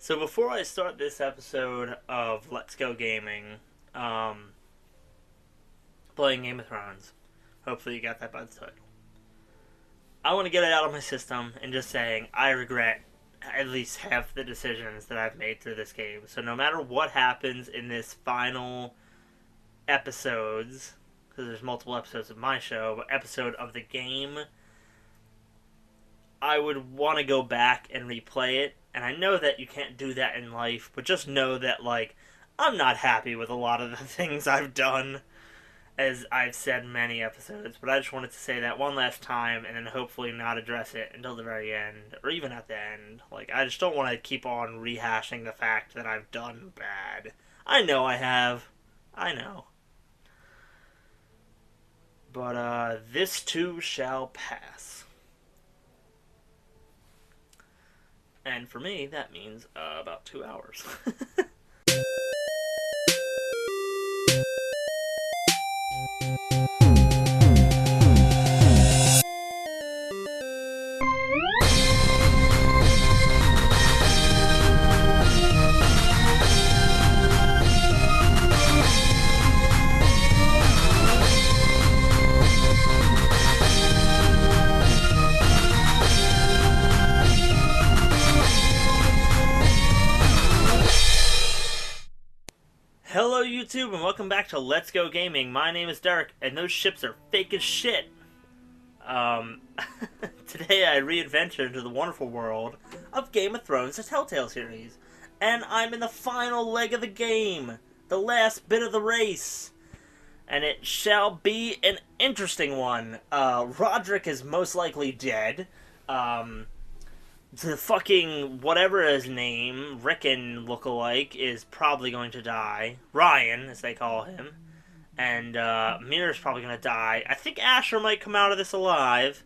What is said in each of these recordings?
So before I start this episode of Let's Go Gaming, playing Game of Thrones, hopefully you got that by the title, I want to get it out of my system and just saying I regret at least half the decisions that I've made through this game. So no matter what happens in this final episodes, because there's multiple episodes of my show, but episode of the game, I would want to go back and replay it. And I know that you can't do that in life, but just know that, like, I'm not happy with a lot of the things I've done, as I've said in many episodes, but I just wanted to say that one last time, and then hopefully not address it until the very end, or even at the end. Like, I just don't want to keep on rehashing the fact that I've done bad. I know I have. I know. But, this too shall pass. And for me, that means, about 2 hours. Hello YouTube and welcome back to Let's Go Gaming. My name is Derek and those ships are fake as shit. Today I re-adventure into the wonderful world of Game of Thrones, the Telltale series. And I'm in the final leg of the game. The last bit of the race. And it shall be an interesting one. Roderick is most likely dead. The fucking whatever his name, Rickon lookalike, is probably going to die. Ryan, as they call him. And Mira's probably going to die. I think Asher might come out of this alive.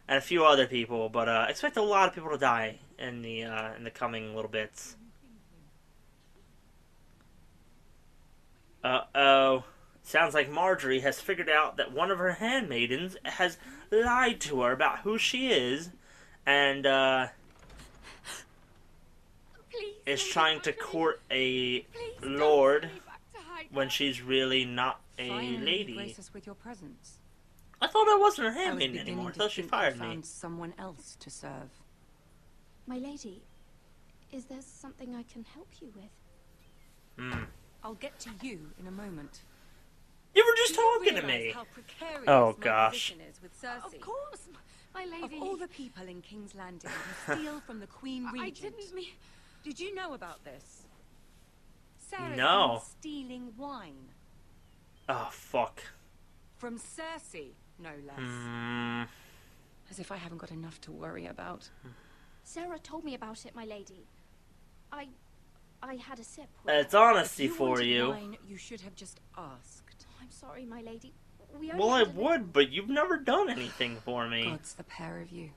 And a few other people. But I expect a lot of people to die in the coming little bits. Uh-oh. Sounds like Marjorie has figured out that one of her handmaidens has lied to her about who she is. And, is trying to court a lord when she's really not a lady. Grace us with your presence. I thought I wasn't her handmaiden anymore. I thought she fired me. Found someone else to serve. My lady, is there something I can help you with? I'll get to you in a moment. You were just Do you talking to realise me. how precarious Oh, my gosh. position is with Cersei? Of course, my lady. Of all the people in King's Landing who steal from the Queen Regent. I didn't mean... Did you know about this? Sarah's No. been stealing wine. Oh, fuck. From Cersei, no less. As if I haven't got enough to worry about. Sarah told me about it, my lady. I had a sip. It's honesty If you for wanted you. wine, you should have just asked. I'm sorry, my lady. We only Well, I had a little- would, but you've never done anything for me. God's the pair of you.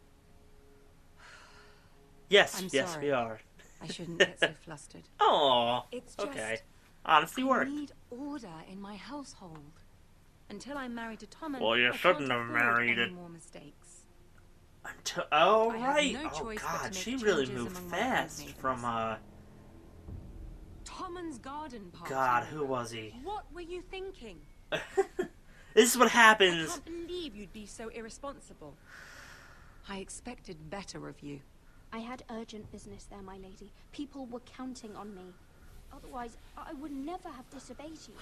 Yes, I'm yes, sorry. we are. I shouldn't get so flustered. Oh, It's just okay. Honesty I worked. need order in my household. Until I'm married to Tommen, Well, you I shouldn't can't have afford married any it. more mistakes. Oh, I have right. no Oh, choice but to God, make she really changes moved among my fast handmaidens. from, Tommen's garden party. God, who was he? What were you thinking? This is what I happens. can't believe you'd be so irresponsible. I expected better of you. I had urgent business there, my lady. People were counting on me. Otherwise, I would never have disobeyed you.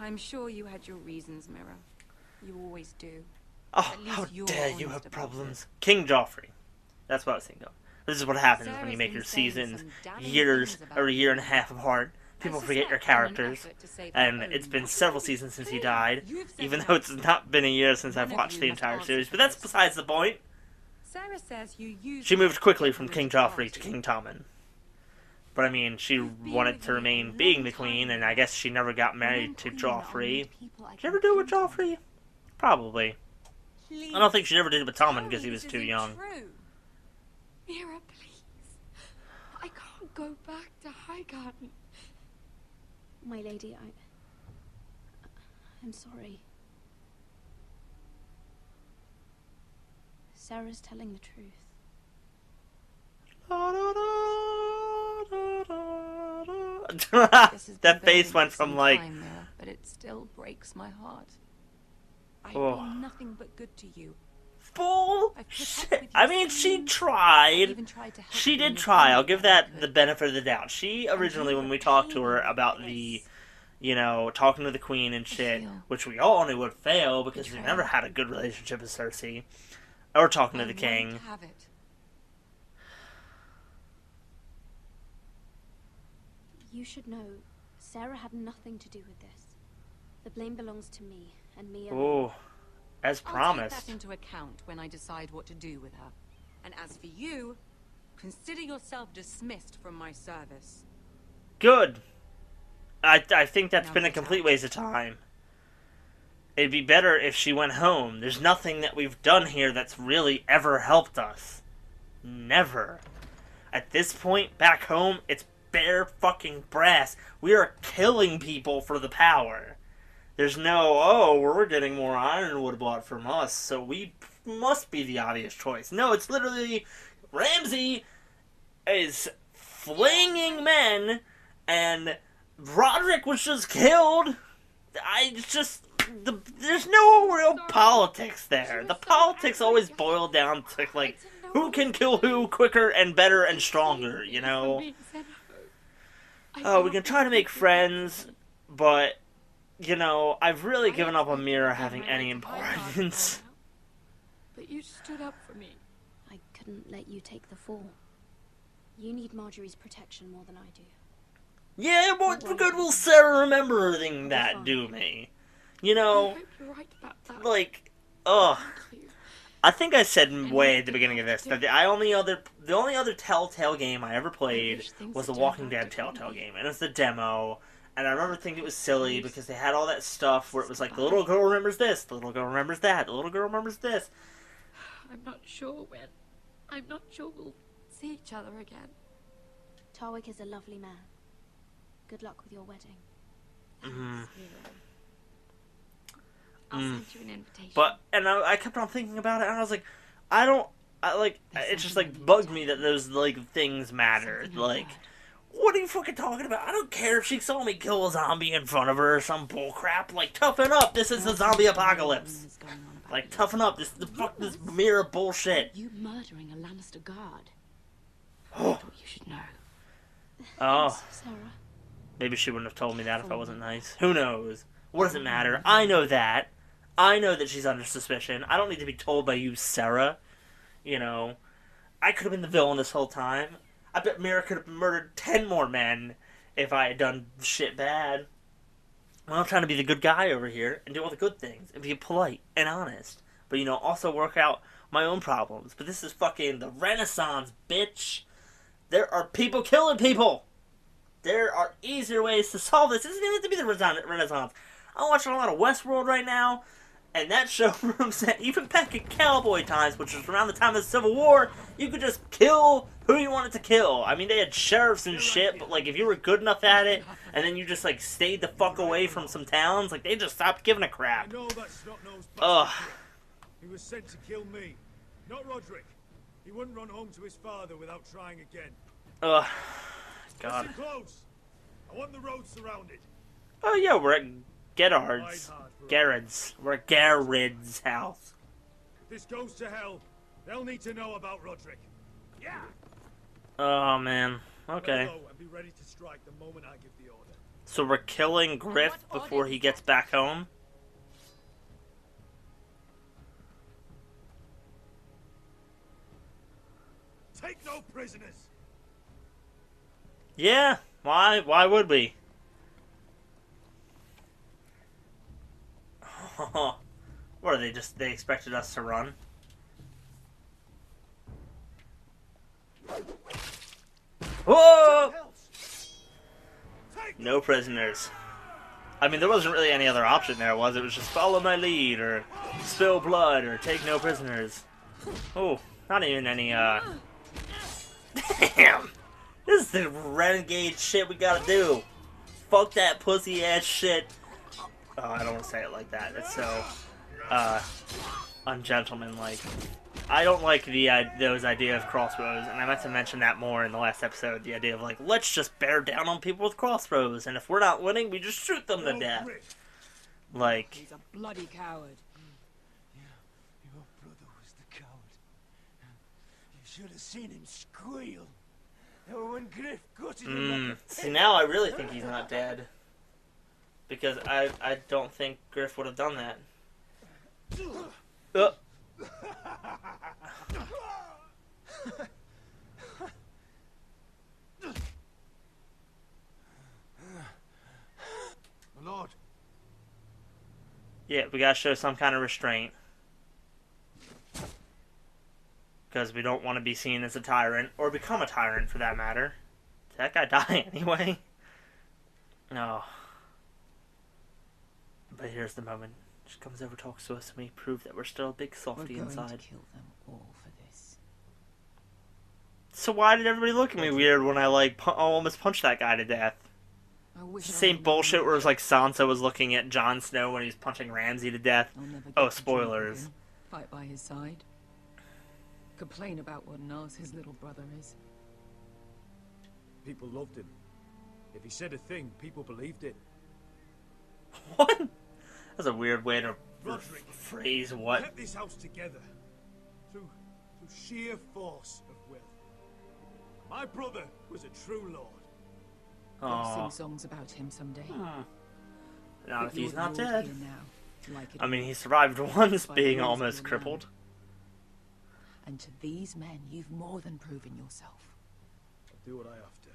I'm sure you had your reasons, Mira. You always do. Oh, At least how you're dare you honest have about problems. King Joffrey. That's what I was thinking of. This is what happens when you Sarah's make been your saying seasons some damning years things about or a year and a you. half apart. People I forget your suspect in an characters. effort to save And her it's own been life. several seasons since he died. You've set Even it though up. it's not been a year since One I've of watched you the must entire answer series. for But that's this. besides the point. Sarah says you used She moved her quickly to from get King rid of Joffrey to party. King Tommen. But I mean, she You've been wanted with to me a remain long being the time queen, and now. I guess she never got married When to queen, I'll Joffrey. need people I Did you can ever do it with count on. Joffrey? Probably. I don't think she ever did it with Tell Tommen me because he was this too isn't young. True. Mira, please. I can't go back to Highgarden. My lady, I'm sorry. Sarah's telling the truth. Da, da, da, This has That been face building went for from some like, time now, but it still breaks my heart. I've Oh. been nothing but good to you. bull I've put up shit. with I your mean, she sins. I've tried. even tried to help She you did and your try. I'll family give where I that could. the benefit of the doubt. She originally, when we talked to her about the, you know, talking to the queen and shit, feel which we all knew would fail because we betrayed. never had a good relationship with Cersei, or talking to I the won't king. have it. You should know, Sarah had nothing to do with this. The blame belongs to me, and me alone. Oh, as I'll promised. take that into account when I decide what to do with her. And as for you, consider yourself dismissed from my service. Good. I think that's Now been a get complete out. waste of time. It'd be better if she went home. There's nothing that we've done here that's really ever helped us. Never. At this point, back home, it's bare fucking brass. We are killing people for the power. There's no, oh, we're getting more ironwood bought from us, so we must be the obvious choice. No, it's literally Ramsay is flinging men, and Roderick was just killed. There's no real politics there. The politics always boil down to, like, who can kill who quicker and better and stronger, you know? Oh, we can try to make friends, but, you know, I've really given up on Mira having any importance. But you stood up for me. I couldn't let you take the fall. You need Marjorie's protection more than I do. Yeah, what good will Sarah remember everything that do me? You know, I hope you're right about that. like, ugh. Thank you. I think I said way at the beginning of this that the only other Telltale game I ever played was the Walking Dead Telltale game, and it's the demo. And I remember thinking it was silly because they had all that stuff where it was like the little girl remembers this, the little girl remembers that, the little girl remembers this. I'm not sure when. I'm not sure we'll see each other again. Tarwick is a lovely man. Good luck with your wedding. Mm. I'll send you an invitation. But I kept on thinking about it, and I was like, it just like bugged me that those like things mattered. Like, what are you fucking talking about? I don't care if she saw me kill a zombie in front of her or some bullcrap. Like, toughen up. This is the zombie apocalypse. Like, toughen up. This mirror bullshit. You murdering a Lannister guard. I Oh, thought you should know. Sarah. Maybe she wouldn't have told me that if I wasn't nice. Who knows? What does it matter? I know that. I know that she's under suspicion. I don't need to be told by you, Sarah. You know, I could have been the villain this whole time. I bet Mira could have murdered 10 more men if I had done shit bad. Well, I'm trying to be the good guy over here and do all the good things and be polite and honest. But, you know, also work out my own problems. But this is fucking the Renaissance, bitch. There are people killing people. There are easier ways to solve this. It doesn't even have to be the Renaissance. I'm watching a lot of Westworld right now, and that show proves that even back in cowboy times, which was around the time of the Civil War, you could just kill who you wanted to kill. I mean, they had sheriffs and shit, but, like, if you were good enough at it, and then you just, like, stayed the fuck away from some towns, like, they just stopped giving a crap. I know that snot-nosed Ugh. bastard. He was sent to kill me, not Roderick. He wouldn't run home to his father without trying again. Ugh. God. Listen close. I want the road surrounded. Oh, yeah, we're at Gerard's. We're at Garrett's house. If this goes to hell, they'll need to know about Roderick. Yeah. Oh, man. Okay. Lay low and be ready to strike the moment I give the order. So we're killing Griff before he gets back home? Take no prisoners. Yeah. Why would we? What are they expected us to run? Whoa! No prisoners. I mean, there wasn't really any other option there, was it? It was just follow my lead, or spill blood, or take no prisoners. Oh, not even any, Damn! This is the renegade shit we gotta do. Fuck that pussy ass shit. Oh, I don't want to say it like that. It's so, ungentlemanlike. I don't like the those idea of crossbows, and I meant to mention that more in the last episode. The idea of like, let's just bear down on people with crossbows, and if we're not winning, we just shoot them to No death. grit. Like, He's a bloody coward. Your brother was the coward. You should have seen him squeal. Oh, when Griff gutted him like a see, now I really think he's not dead. Because I don't think Griff would have done that. My lord. Yeah, we gotta show some kind of restraint. Because we don't want to be seen as a tyrant, or become a tyrant for that matter. Did that guy die anyway? No. But here's the moment. She comes over, talks to us, and we prove that we're still a big softy We're going inside. to kill them all for this. So why did everybody look at me weird when I like almost punched that guy to death? I wish It's the I same remembered bullshit where it was that. like Sansa was looking at Jon Snow when he was punching Ramsay to death. I'll never get Oh, to drink spoilers. with him, fight by his side. Complain about what an arse his little brother is. People loved him. If he said a thing, people believed it. What? That's a weird way to Roderick phrase what. kept this house together through sheer force of will. My brother was a true lord. I'll Oh, sing songs about him someday. not if But he's you're not the lord dead. here now, like it I mean, was. he survived once By being rules almost of the crippled. land. And to these men, you've more than proven yourself. I'll do what I have to.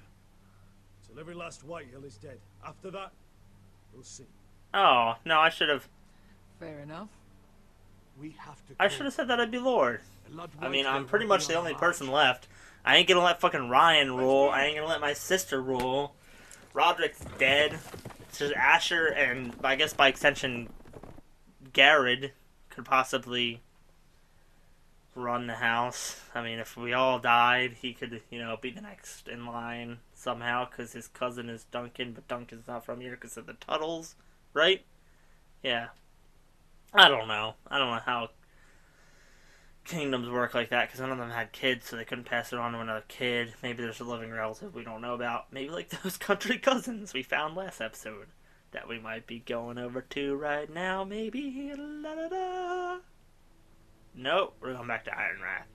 Till every last Whitehill is dead. After that, we'll see. Oh, no, I should have. Fair enough. We have to I go. should have said that I'd be Lord. Lord I mean, I'm Whitehill pretty will much be the on only march. person left. I ain't gonna let fucking Ryan rule. I ain't gonna let my sister rule. Roderick's dead. It's just Asher and, I guess by extension, Garrett could possibly run the house. I mean, if we all died, he could, be the next in line somehow, because his cousin is Duncan, but Duncan's not from here because of the Tuttles, right? Yeah. I don't know how kingdoms work like that, because none of them had kids, so they couldn't pass it on to another kid. Maybe there's a living relative we don't know about. Maybe like those country cousins we found last episode that we might be going over to right now, maybe. La da da. Nope, we're going back to Ironrath.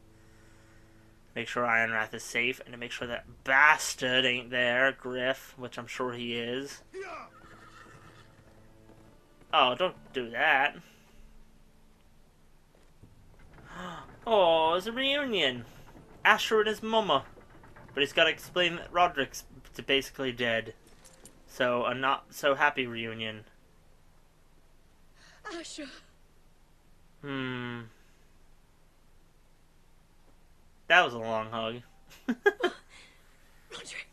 Make sure Ironrath is safe, and to make sure that bastard ain't there, Griff, which I'm sure he is. Oh, don't do that. Oh, it's a reunion. Asher and his mama. But he's got to explain that Roderick's basically dead. So, a not so happy reunion. Asher. That was a long hug. Roderick.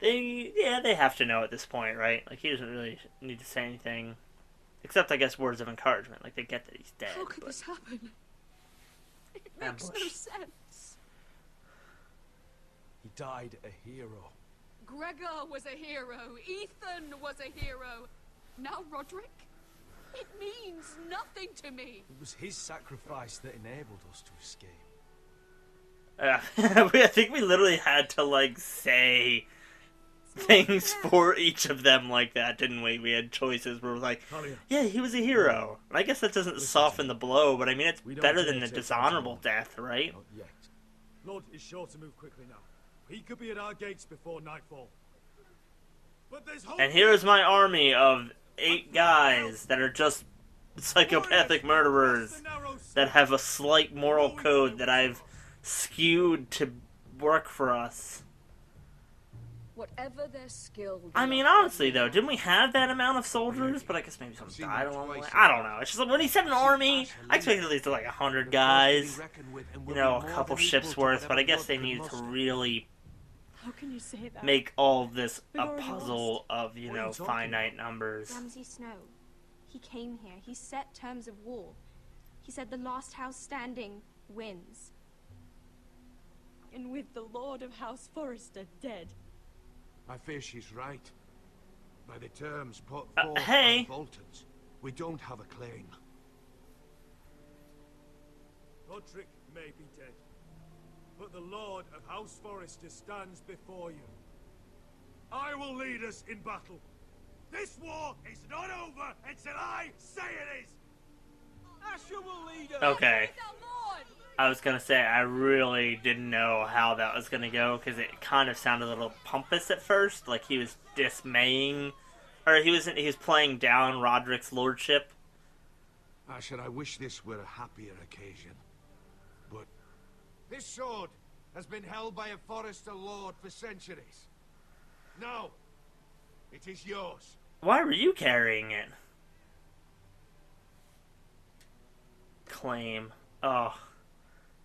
They have to know at this point, right? Like, he doesn't really need to say anything. Except, I guess, words of encouragement. Like, they get that he's dead. How could but- this happen? It makes no Ambush. sense. He died a hero. Gregor was a hero. Ethan was a hero. Now Roderick? It means nothing to me. It was his sacrifice that enabled us to escape. I think we literally had to, like, say things for each of them like that, didn't we? We had choices where we're like, Talia, yeah, he was a hero. And I guess that doesn't soften the blow, but I mean, it's We don't better dare than a take dishonorable Telltale. death, right? Not yet. Lord is sure to move quickly now. He could be at our gates before nightfall. But there's hope. And here's my army of 8 guys that are just psychopathic murderers that have a slight moral code that I've skewed to work for us. Whatever their skill. I mean, honestly, though, didn't we have that amount of soldiers? But I guess maybe some died along the way. I don't know. It's just like, when he said an army, I expected at least like 100 guys. A couple ships worth. But I guess they needed to really How can you say that? make all of this We've a already puzzle of, What are you talking finite numbers. Ramsay Snow. He came here. He set terms of war. He said the last house standing wins. And with the Lord of House Forrester dead. I fear she's right. By the terms put Uh, forth hey. by Boltons, we don't have a claim. Roderick may be dead, but the Lord of House Forrester stands before you. I will lead us in battle. This war is not over until I say it is! Asher will lead us! Okay. I was gonna say, I really didn't know how that was gonna go, because it kind of sounded a little pompous at first, like he was dismaying, or he was playing down Roderick's lordship. Asher, I wish this were a happier occasion. But this sword has been held by a Forrester lord for centuries. Now, it is yours. Why were you carrying it? Claim. Oh.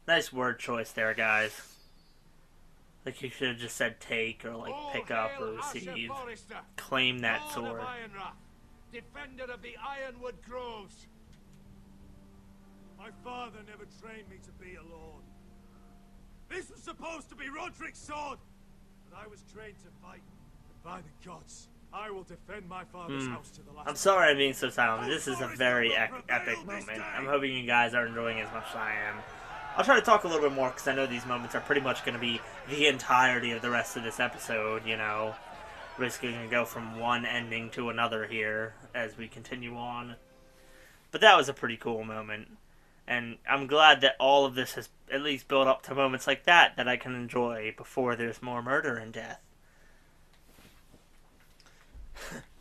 Nice word choice there, guys. Like, you should have just said take, or like pick up, or receive. Claim that sword. Defender of the Ironwood Groves. My father never trained me to be a lord. This was supposed to be Roderick's sword, but I was trained to fight. And by the gods, I will defend my father's house to the last. I'm sorry I'm being so silent, but this is a very epic moment. I'm hoping you guys are enjoying it as much as I am. I'll try to talk a little bit more, because I know these moments are pretty much going to be the entirety of the rest of this episode, you know. We're basically going to go from one ending to another here as we continue on. But that was a pretty cool moment. And I'm glad that all of this has at least built up to moments like that I can enjoy before there's more murder and death.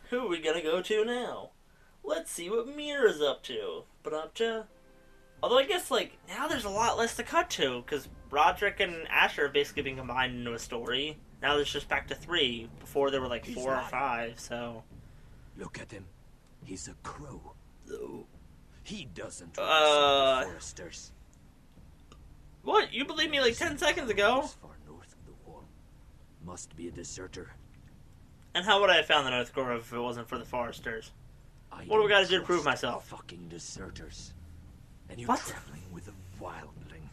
Who are we going to go to now? Let's see what Mira's up to. Although I guess, like, now there's a lot less to cut to, because Roderick and Asher have basically been combined into a story. Now there's just back to 3. Before there were, like, 4 or 5, so... Look at him. He's a crow. Though he doesn't represent the Foresters. What? You believed me like 10 seconds ago? Far north of the wall. Must be a deserter. And how would I have found the North Grove if it wasn't for the Foresters? What do we gotta do to prove myself? Fucking deserters. And you're What? traveling with a wildling.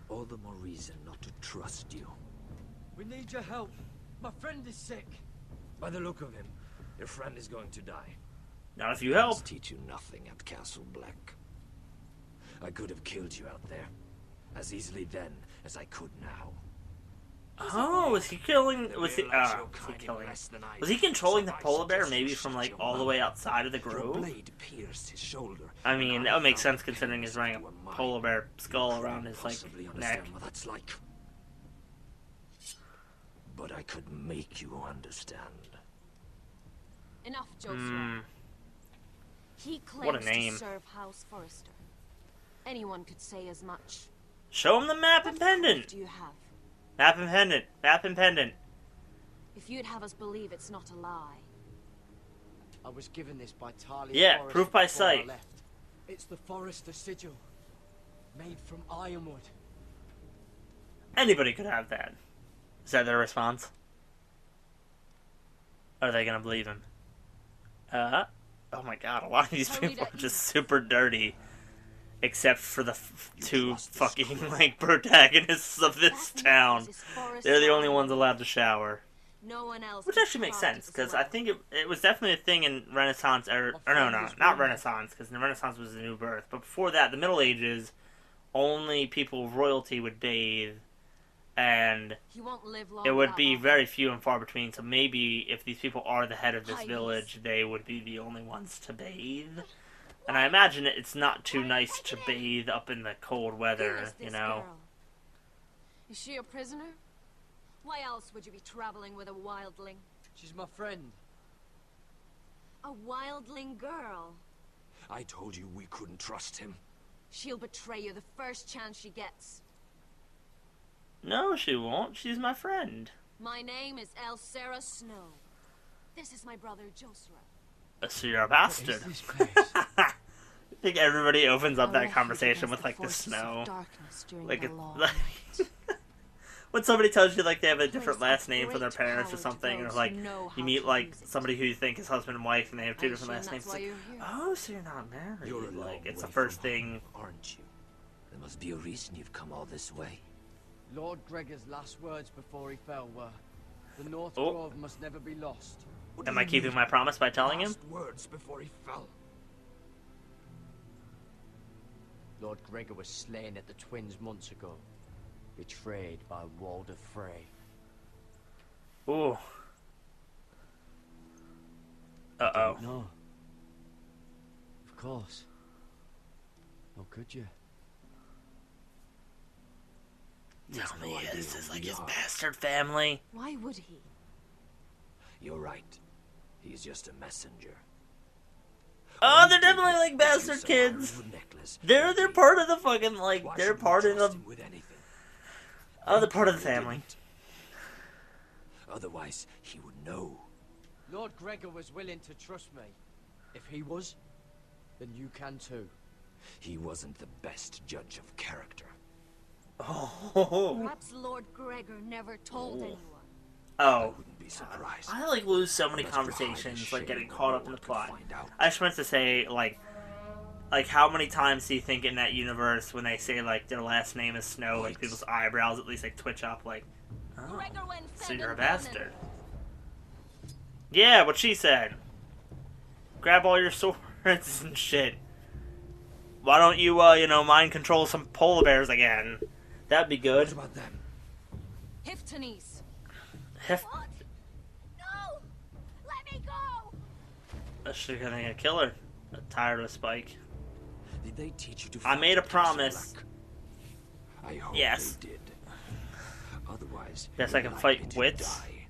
All the more reason not to trust you. We need your help. My friend is sick. By the look of him, your friend is going to die. Not if you help. Must teach you nothing at Castle Black. I could have killed you out there, as easily then as I could now. Oh, was he killing? Was he killing? Was he controlling the polar bear? Maybe from like all the way outside of the grove. I mean, that would make sense considering he's wearing a polar bear skull around his like neck. What that's like. But I could make you understand. Enough, Joshua. He claims What a name. to serve House Forrester. Anyone could say as much. Show him the map and What proof pendant. do you have? Map and pendant. Map and pendant. If you'd have us believe it's not a lie. I was given this by Talia. Yeah, Forrester proof by before I sight. left. It's the Forrester sigil, made from ironwood. Anybody could have that. Is that their response? Are they gonna believe him? Oh my god, a lot of these people are just super dirty. Except for the 2 fucking, like, protagonists of this town. They're the only ones allowed to shower. No one else. Which actually makes sense, because I think it was definitely a thing in Renaissance, or no, not Renaissance, because the Renaissance was the New Birth. But before that, the Middle Ages, only people of royalty would bathe, and it would be very few and far between. So maybe if these people are the head of this village, they would be the only ones to bathe. And I imagine it's not too nice to bathe up in the cold weather, you know. Girl? Is she a prisoner? Why else would you be traveling with a wildling? She's my friend. A wildling girl? I told you we couldn't trust him. She'll betray you the first chance she gets. No, she won't. She's my friend. My name is Elsera Snow. This is my brother Joshua. So you're a bastard. I think everybody opens up that conversation with like the snow. Like when somebody tells you like they have a different last name for their parents or something, or like you meet like somebody who you think is husband and wife and they have 2 different last names. It's like, oh, so you're not married. You're like it's the first thing. Aren't you? There must be a reason you've come all this way. Lord Gregor's last words before he fell were, "The North Grove must never be lost." Am I keeping my promise by telling him? Last words before he fell. Lord Gregor was slain at the Twins months ago. Betrayed by Walder Frey. Ooh. Uh-oh. No. Of course. How could you? Tell me this is like his bastard family. Why would he? You're right. He's just a messenger. Oh, they're definitely like bastard kids. They're part of the fucking, like, they're part of the... Oh, they're part of the family. Otherwise, he would know. Lord Gregor was willing to trust me. If he was, then you can too. He wasn't the best judge of character. Oh. Perhaps Lord Gregor never told anyone. Oh. Wouldn't be surprised. I like lose so many conversations, like getting caught up in the plot. I just meant to say, like how many times do you think in that universe when they say like their last name is Snow, like people's eyebrows at least like twitch up, like, oh, so you're a bastard. Yeah, what she said. Grab all your swords and shit. Why don't you, mind control some polar bears again? That'd be good. What about them? Hiftones. Hef. What? No! Let me go! She's gonna kill her. I'm tired of Spike. Did they teach you to I made a fight promise. I hope Yes. they did. Otherwise, Yes, you're I can likely fight to wits. die.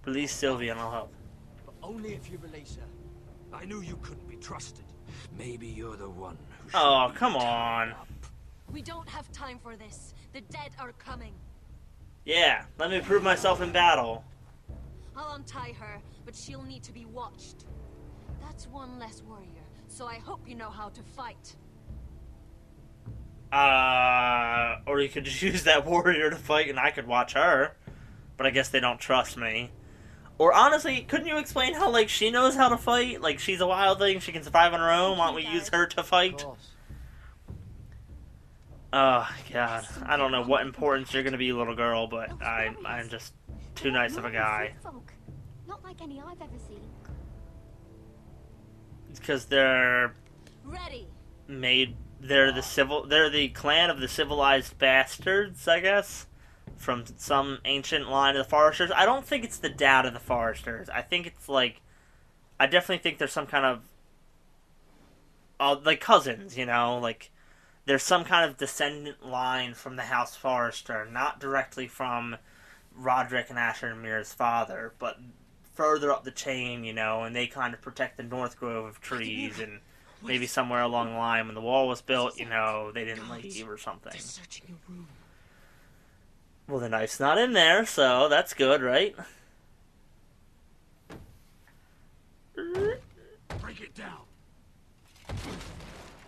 Release Sylvia and I'll help. But only if you release her. I knew you couldn't be trusted. Maybe you're the one who Oh, should be come tied on. up. We don't have time for this. The dead are coming. Yeah, let me prove myself in battle. I'll untie her, but she'll need to be watched. That's one less warrior, so I hope you know how to fight. Or you could just use that warrior to fight and I could watch her. But I guess they don't trust me. Or honestly, couldn't you explain how, like, she knows how to fight? Like, she's a wild thing, she can survive on her own. Why don't we use her to Of fight? course. Oh, God. I don't know what importance you're gonna be, little girl, but I'm just too nice of a guy. Folk. Not like any I've ever seen. Because they're Ready. they're the clan of the civilized bastards, I guess, from some ancient line of the Foresters. I don't think it's the dad of the Foresters. I think it's like, I definitely think there's some kind of, like cousins, like there's some kind of descendant line from the House Forester, not directly from Roderick and Asher and Mira's father, but further up the chain, and they kind of protect the North Grove of trees, and maybe somewhere along the line when the wall was built, they didn't leave or something. They're searching your room. Well, the knife's not in there, so that's good, right? Break it down.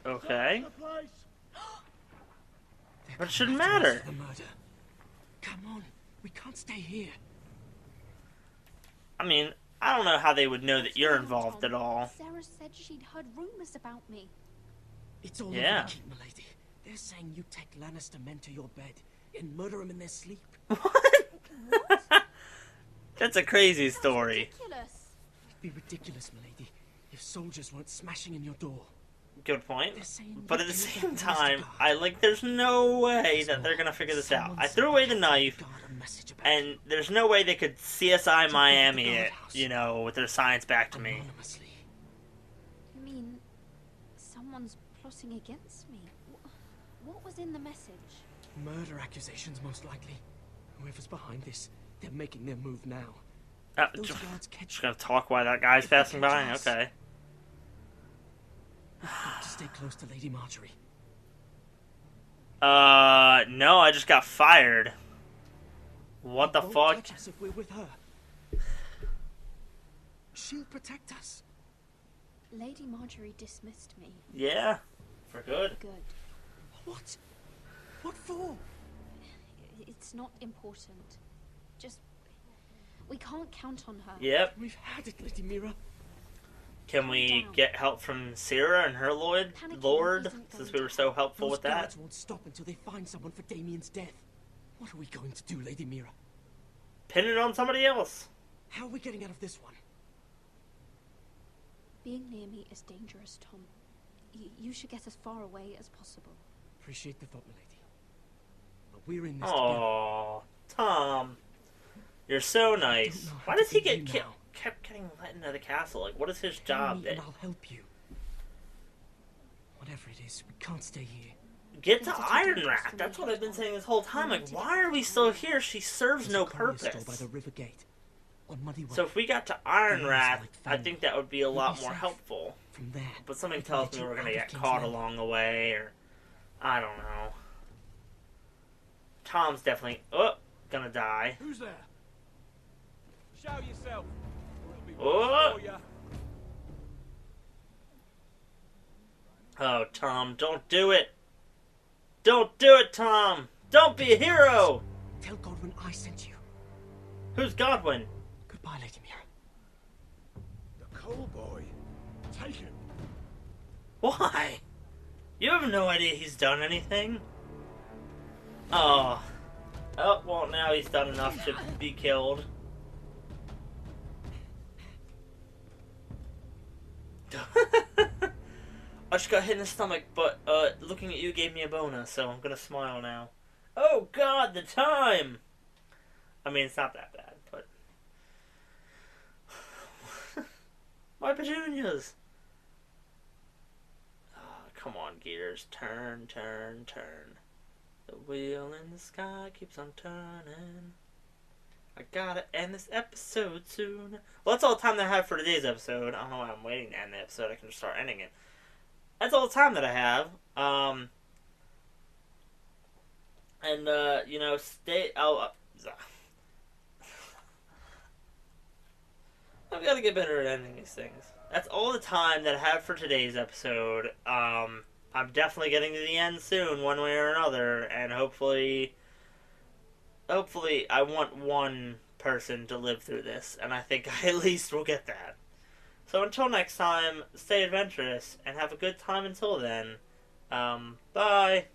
Okay. The place. They're But it coming shouldn't after us matter. for the murder. Come on, we can't stay here. I mean, I don't know how they would know that you're involved at all. Sarah said she'd heard rumors about me. It's all Yeah. over the keep, milady. They're saying you take Lannister men to your bed and murder them in their sleep. What? That's a crazy story. Ridiculous. It'd be ridiculous, milady, if soldiers weren't smashing in your door. Good point. They're saying But you at the killed same that time, Lannister guard. there's no way that So, they're gonna figure this out. someone I sent threw away the Captain knife, Guard a message about and there's no way they could CSI Miami it, guardhouse. with their science back to me. anonymously. You mean someone's plotting against me? What was in the message? Murder accusations, most likely. Whoever's behind this, they're making their move now. Those Just guards catch gonna talk while that guy's If they passing by? catch us. Okay. got to stay close to Lady Marjorie. No, I just got fired. What the Won't fuck? touch us if we're with her. She'll protect us. Lady Marjorie dismissed me. Yeah, for good. Good. What? What for? It's not important. Just... we can't count on her. Yep. We've had it, Lady Mira. Can we down. get help from Sarah and her Lord, Panicking isn't since going we were so helpful Those with that? guards won't stop until they find someone for Damien's death. What are we going to do, Lady Mira? Pin it on somebody else. How are we getting out of this one? Being near me is dangerous, Tom. You should get as far away as possible. Appreciate the thought, milady. But we're in this Oh, Tom. You're so nice. Why does he get kept getting let into the castle? Like, what is his job? And I'll help you. Whatever it is, we can't stay here. Get to Ironrath. That's what I've been saying this whole time. Like, why are we still here? She serves no purpose. By the river gate. On Muddy Way. So if we got to Ironrath, I think that would be a lot more helpful. From there. But something tells me we're gonna get caught along the way, or I don't know. Tom's definitely gonna die. Who's there? Show yourself. Oh, Tom, don't do it. Don't do it, Tom. Don't be a hero. Tell Godwin I sent you. Who's Godwin? Goodbye, Lady Mira. The coal boy. Take him. Why? You have no idea he's done anything. Oh. Oh, well, now he's done enough to be killed. I just got hit in the stomach, but looking at you gave me a boner, so I'm gonna smile now. Oh God, the time! I mean, it's not that bad, but... My petunias! Oh, come on, gears. Turn, turn, turn. The wheel in the sky keeps on turning. I gotta end this episode soon. Well, that's all the time that I have for today's episode. I don't know why I'm waiting to end the episode. I can just start ending it. That's all the time that I have. You know, I've got to get better at ending these things. That's all the time that I have for today's episode. I'm definitely getting to the end soon, one way or another, and hopefully I want one person to live through this, and I think I at least will get that. So until next time, stay adventurous, and have a good time until then. Bye!